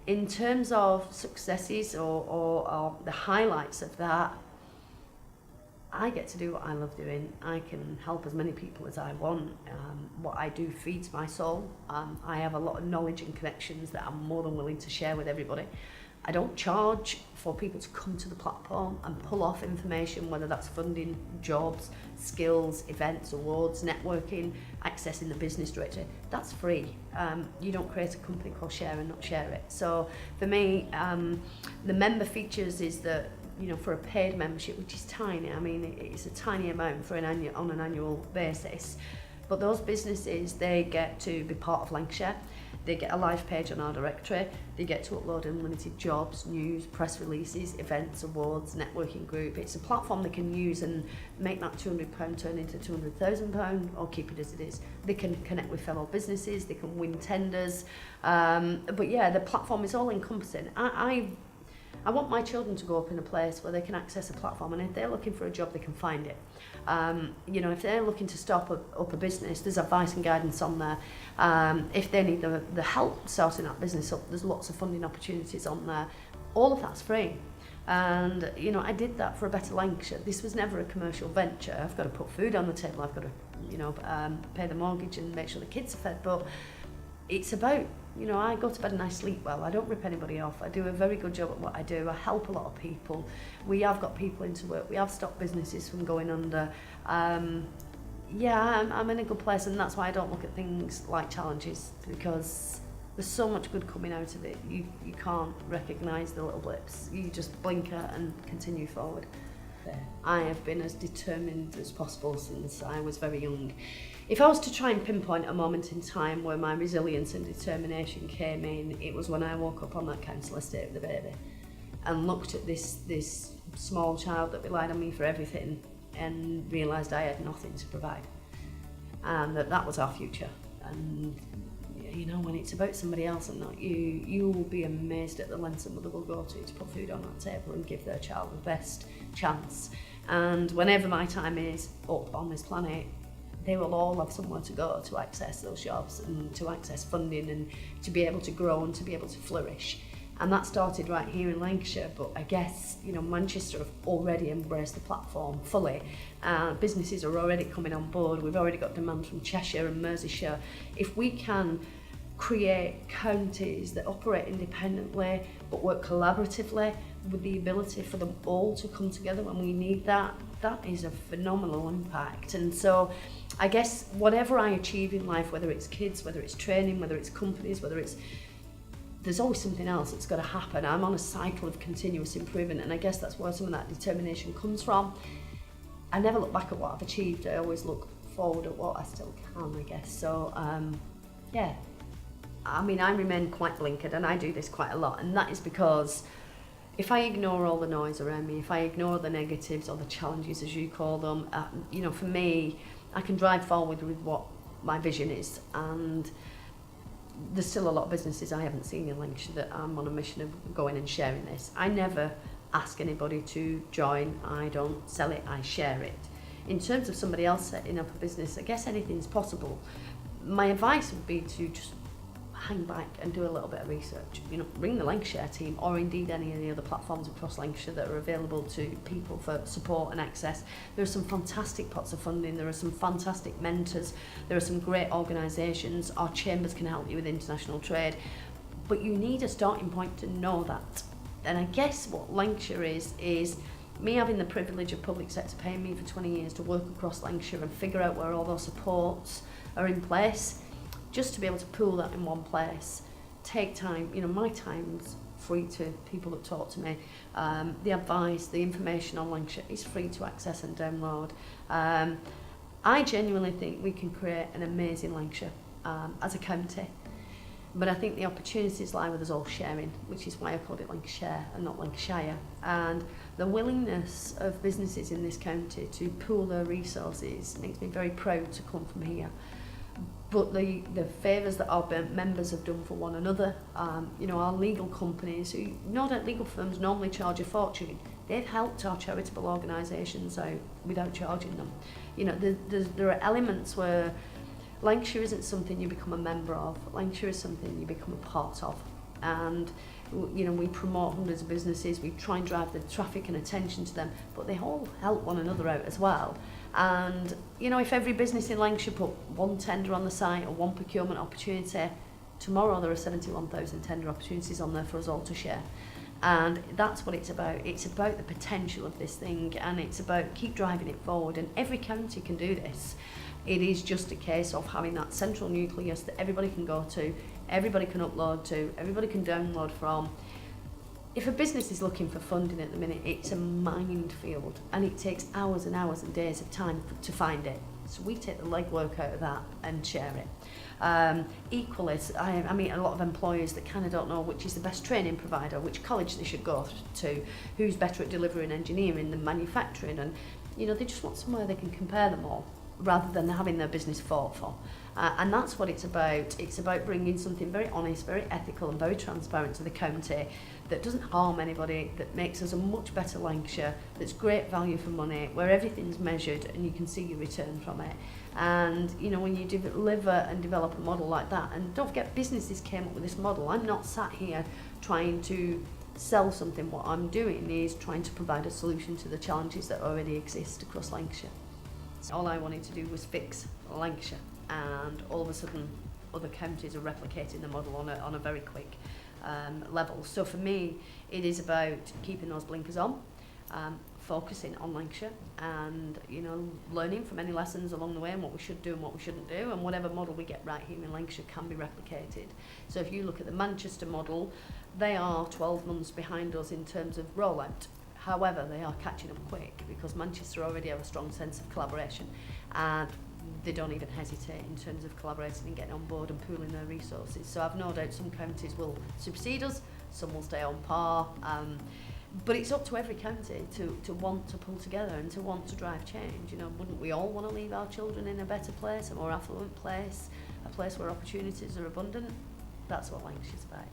In terms of successes or the highlights of that, I get to do what I love doing. I can help as many people as I want. What I do feeds my soul. I have a lot of knowledge and connections that I'm more than willing to share with everybody. I don't charge for people to come to the platform and pull off information, whether that's funding, jobs, skills, events, awards, networking, accessing the business directory. That's free. You don't create a company called Share and not share it. So for me, the member features is that, you know, for a paid membership, which is tiny, I mean, it's a tiny amount for on an annual basis, but those businesses, they get to be part of Lancashire. They get a live page on our directory. They get to upload unlimited jobs, news, press releases, events, awards, networking group. It's a platform they can use and make that £200 turn into £200,000 or keep it as it is. They can connect with fellow businesses. They can win tenders. But yeah, the platform is all encompassing. I want my children to grow up in a place where they can access a platform, and if they're looking for a job, they can find it. You know, if they're looking to start up a business, there's advice and guidance on there. If they need the help starting that business up, there's lots of funding opportunities on there. All of that's free. And, you know, I did that for a better Lancashire. This was never a commercial venture. I've got to put food on the table. I've got to, you know, pay the mortgage and make sure the kids are fed. But it's about, you know, I go to bed and I sleep well. I don't rip anybody off. I do a very good job at what I do. I help a lot of people. We have got people into work. We have stopped businesses from going under. Yeah, I'm in a good place, and that's why I don't look at things like challenges, because there's so much good coming out of it. You can't recognise the little blips. You just blinker and continue forward. I have been as determined as possible since I was very young. If I was to try and pinpoint a moment in time where my resilience and determination came in, it was when I woke up on that council estate with a baby and looked at this small child that relied on me for everything and realised I had nothing to provide, and that was our future. And you know, when it's about somebody else and not you, you will be amazed at the lengths a mother will go to put food on that table and give their child the best chance. And whenever my time is up on this planet, they will all have somewhere to go to access those jobs and to access funding and to be able to grow and to be able to flourish. And that started right here in Lancashire, but I guess, you know, Manchester have already embraced the platform fully. Businesses are already coming on board. We've already got demand from Cheshire and Merseyside. If we can create counties that operate independently but work collaboratively with the ability for them all to come together when we need that, that is a phenomenal impact. And so I guess whatever I achieve in life, whether it's kids, whether it's training, whether it's companies, whether it's, there's always something else that's got to happen. I'm on a cycle of continuous improvement, and I guess that's where some of that determination comes from. I never look back at what I've achieved. I always look forward at what I still can, I guess. So yeah, I mean, I remain quite blinkered, and I do this quite a lot, and that is because if I ignore all the noise around me, if I ignore the negatives or the challenges, as you call them, you know, for me, I can drive forward with what my vision is. And there's still a lot of businesses I haven't seen in Lancashire that I'm on a mission of going and sharing this. I never ask anybody to join. I don't sell it, I share it. In terms of somebody else setting up a business, I guess anything's possible. My advice would be to just hang back and do a little bit of research. You know, ring the Lancashire team, or indeed any of the other platforms across Lancashire that are available to people for support and access. There are some fantastic pots of funding, there are some fantastic mentors, there are some great organisations. Our chambers can help you with international trade, but you need a starting point to know that. And I guess what Lancashire is me having the privilege of public sector paying me for 20 years to work across Lancashire and figure out where all those supports are in place, just to be able to pool that in one place, take time. You know, my time's free to people that talk to me. The advice, the information on Lancashire is free to access and download. I genuinely think we can create an amazing Lancashire as a county, but I think the opportunities lie with us all sharing, which is why I called it Lancashire and not Lancashire. And the willingness of businesses in this county to pool their resources makes me very proud to come from here. But the favours that our members have done for one another, you know, our legal companies, who know that legal firms normally charge a fortune, they've helped our charitable organisations out without charging them. You know, there are elements where Lancashire isn't something you become a member of. Lancashire is something you become a part of. And You know, we promote hundreds of businesses, we try and drive the traffic and attention to them, but they all help one another out as well. And, you know, if every business in Lancashire put one tender on the site or one procurement opportunity, tomorrow there are 71,000 tender opportunities on there for us all to share. And that's what it's about. It's about the potential of this thing, and it's about keep driving it forward. And every county can do this. It is just a case of having that central nucleus that everybody can go to, everybody can upload to, everybody can download from. If a business is looking for funding at the minute, it's a minefield, and it takes hours and hours and days of time to find it. So we take the legwork out of that and share it. Equally, I meet a lot of employers that kind of don't know which is the best training provider, which college they should go to, who's better at delivering engineering than manufacturing, and you know, they just want somewhere they can compare them all rather than having their business fought for. And that's what it's about. It's about bringing something very honest, very ethical and very transparent to the county that doesn't harm anybody, that makes us a much better Lancashire, that's great value for money, where everything's measured and you can see your return from it. And you know, when you deliver and develop a model like that, and don't forget, businesses came up with this model. I'm not sat here trying to sell something. What I'm doing is trying to provide a solution to the challenges that already exist across Lancashire. All I wanted to do was fix Lancashire, and all of a sudden other counties are replicating the model on a very quick level. So for me, it is about keeping those blinkers on, focusing on Lancashire, and you know, learning from any lessons along the way and what we should do and what we shouldn't do, and whatever model we get right here in Lancashire can be replicated. So if you look at the Manchester model, they are 12 months behind us in terms of rollout. However, they are catching up quick because Manchester already have a strong sense of collaboration, and they don't even hesitate in terms of collaborating and getting on board and pooling their resources. So I've no doubt some counties will supersede us, some will stay on par, but it's up to every county to want to pull together and to want to drive change. You know, wouldn't we all want to leave our children in a better place, a more affluent place, a place where opportunities are abundant? That's what Lancashire's about.